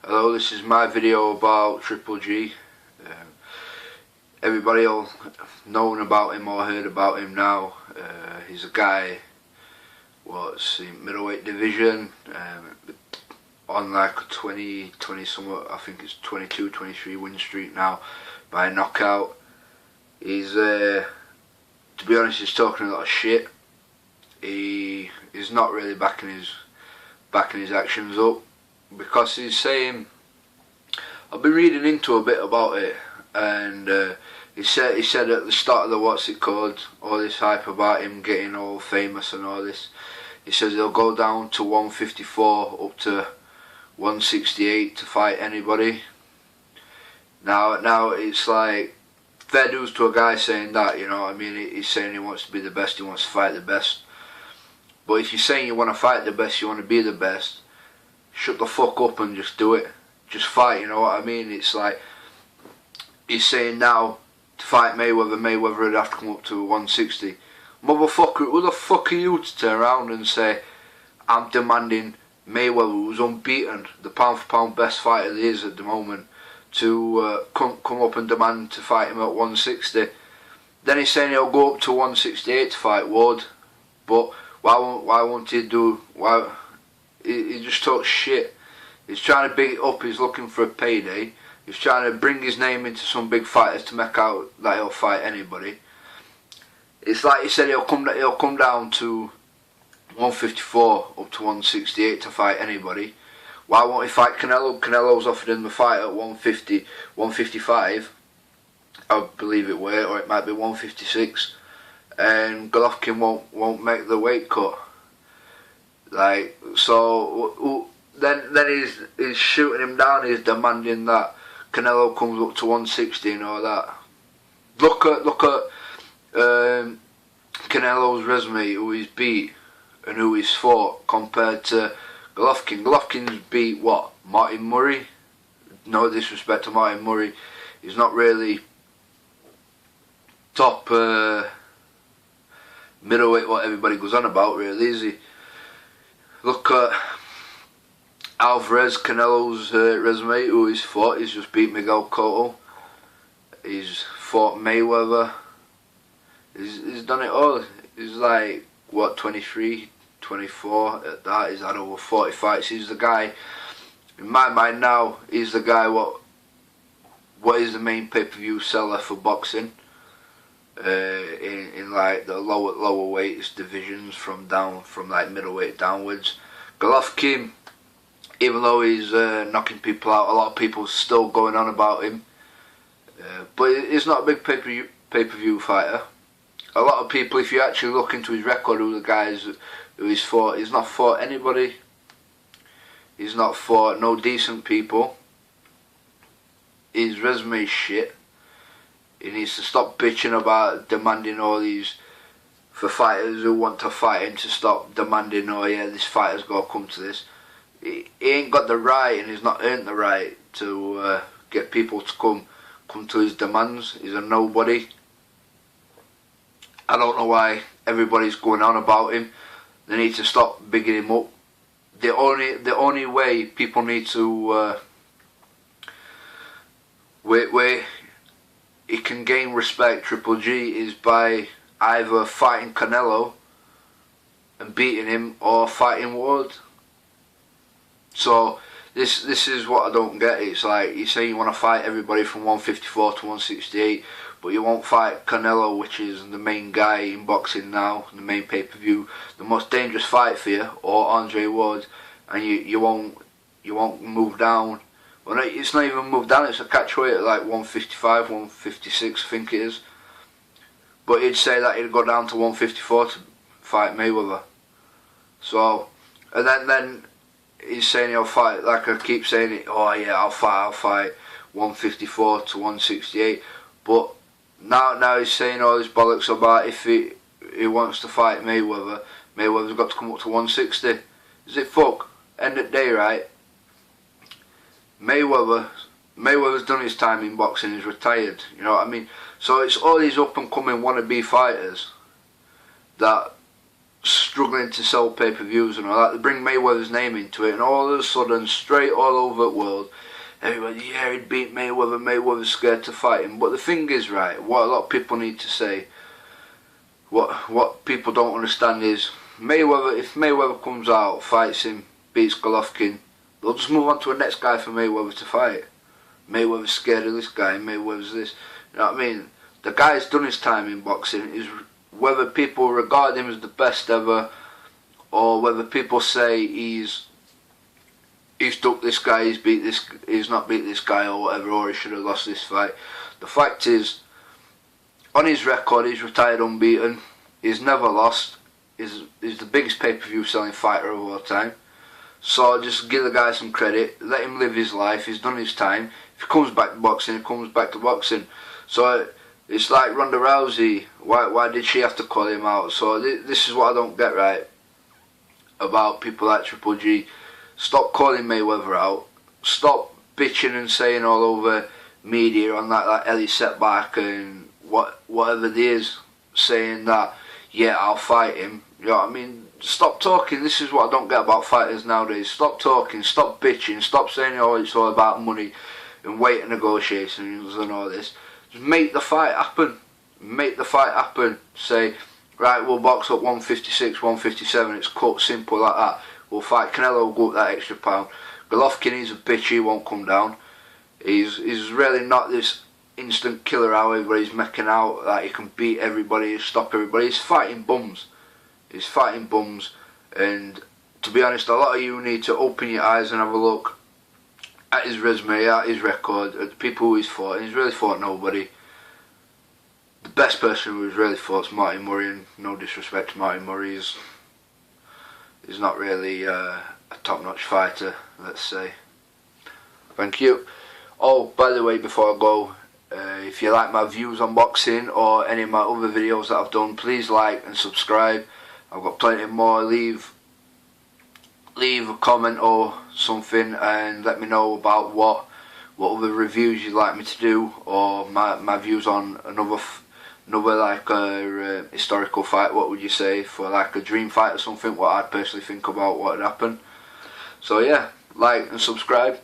Hello, this is my video about Ggg. Everybody will known about him or heard about him now. He's a guy what's in middleweight division, on like a 20 somewhat, I think it's 22-23 win streak now by knockout. He's to be honest, he's talking a lot of shit. He's not really backing his actions up, because he's saying, I've been reading into a bit about it, and he said at the start of the what's it called, all this hype about him getting all famous and all this, he says he'll go down to 154 up to 168 to fight anybody. Now it's like fair dues to a guy saying that, you know what I mean. He's saying he wants to be the best, he wants to fight the best. But if you're saying you want to fight the best, you want to be the best, shut the fuck up and just do it. Just fight, you know what I mean? It's like, he's saying now, to fight Mayweather would have to come up to 160. Motherfucker, who the fuck are you to turn around and say, I'm demanding Mayweather, who's unbeaten, the pound for pound best fighter there is at the moment, to come up and demand to fight him at 160. Then he's saying he'll go up to 168 to fight Ward. But why won't he do, he just talks shit. He's trying to big it up, he's looking for a payday. He's trying to bring his name into some big fighters to make out that he'll fight anybody. It's like he said he'll come down to 154 up to 168 to fight anybody. Why won't he fight Canelo? Canelo's offered him the fight at 150, 155, I believe it were, or it might be 156. And Golovkin won't make the weight cut. Like, so then he's shooting him down. He's demanding that Canelo comes up to 160 and all that. Look at Canelo's resume, who he's beat and who he's fought, compared to Golovkin. Golovkin's beat what? Martin Murray. No disrespect to Martin Murray, he's not really top middleweight what everybody goes on about, really, is he? Look at Alvarez, Canelo's resume, who he's fought. He's just beat Miguel Cotto. He's fought Mayweather. He's done it all. He's like, what, 23, 24 at that. He's had over 40 fights. He's the guy, in my mind now, he's the guy what is the main pay-per-view seller for boxing. In like the lower weights divisions, from like middleweight downwards. Golovkin, even though he's knocking people out, a lot of people still going on about him. But he's not a big pay-per-view fighter. A lot of people, if you actually look into his record, who the guys who he's fought, he's not fought anybody. He's not fought no decent people. His resume is shit. He needs to stop bitching about demanding all these, for fighters who want to fight him to stop demanding, oh yeah, this fighter's got to come to this. He ain't got the right, and he's not earned the right to get people to come to his demands. He's a nobody. I don't know why everybody's going on about him. They need to stop bigging him up. The only way people need to where he can gain respect, Ggg, is by either fighting Canelo and beating him, or fighting Ward. So this is what I don't get. It's like, you say you want to fight everybody from 154 to 168, but you won't fight Canelo, which is the main guy in boxing now, the main pay-per-view, the most dangerous fight for you, or Andre Ward, and you won't move down. Well, it's not even moved down, it's a catch weight at like 155, 156 I think it is. But he'd say that he'd go down to 154 to fight Mayweather. So, and then he's saying he'll fight, like I keep saying it, oh yeah, I'll fight 154 to 168. But now he's saying all this bollocks about if he wants to fight Mayweather, Mayweather's got to come up to 160. Is it fuck? End of the day, right? Mayweather's done his time in boxing, he's retired, you know what I mean? So it's all these up and coming wannabe fighters that struggling to sell pay-per-views and all that. They bring Mayweather's name into it, and all of a sudden, straight all over the world, everybody, yeah, he'd beat Mayweather, Mayweather's scared to fight him. But the thing is, right, what a lot of people need to say, what people don't understand is, Mayweather, if Mayweather comes out, fights him, beats Golovkin, they'll just move on to the next guy for Mayweather to fight. Mayweather's scared of this guy, Mayweather's this, you know what I mean? The guy's done his time in boxing. Is whether people regard him as the best ever, or whether people say he's ducked this guy, he's not beat this guy or whatever, or he should have lost this fight. The fact is, on his record, he's retired unbeaten. He's never lost. He's the biggest pay-per-view selling fighter of all time. So just give the guy some credit. Let him live his life. He's done his time. If he comes back to boxing, he comes back to boxing. So it's like Ronda Rousey. Why did she have to call him out? So this is what I don't get right about people like Triple G. Stop calling Mayweather out. Stop bitching and saying all over media on that Ellie setback and whatever it is, saying that, yeah, I'll fight him. You know what I mean? Stop talking. This is what I don't get about fighters nowadays. Stop talking, stop bitching, stop saying, oh, it's all about money and weight negotiations and all this. Just make the fight happen. Make the fight happen. Say, right, we'll box up 156, 157. It's cut, simple like that. We'll fight Canelo, we'll go up that extra pound. Golovkin, he's a bitch, he won't come down. He's really not this instant killer, however, he's making out that he can beat everybody, stop everybody. He's fighting bums. He's fighting bums. And to be honest, a lot of you need to open your eyes and have a look at his resume, at his record, at the people who he's fought. He's really fought nobody. The best person who's really fought is Martin Murray, and no disrespect to Martin Murray, he's not really a top-notch fighter, let's say. Thank you. Oh, by the way, before I go, if you like my views on boxing or any of my other videos that I've done, please like and subscribe. I've got plenty more. Leave a comment or something and let me know about what other reviews you'd like me to do, or my views on another like historical fight. What would you say for like a dream fight or something? What I'd personally think about what had happened. So yeah, like and subscribe.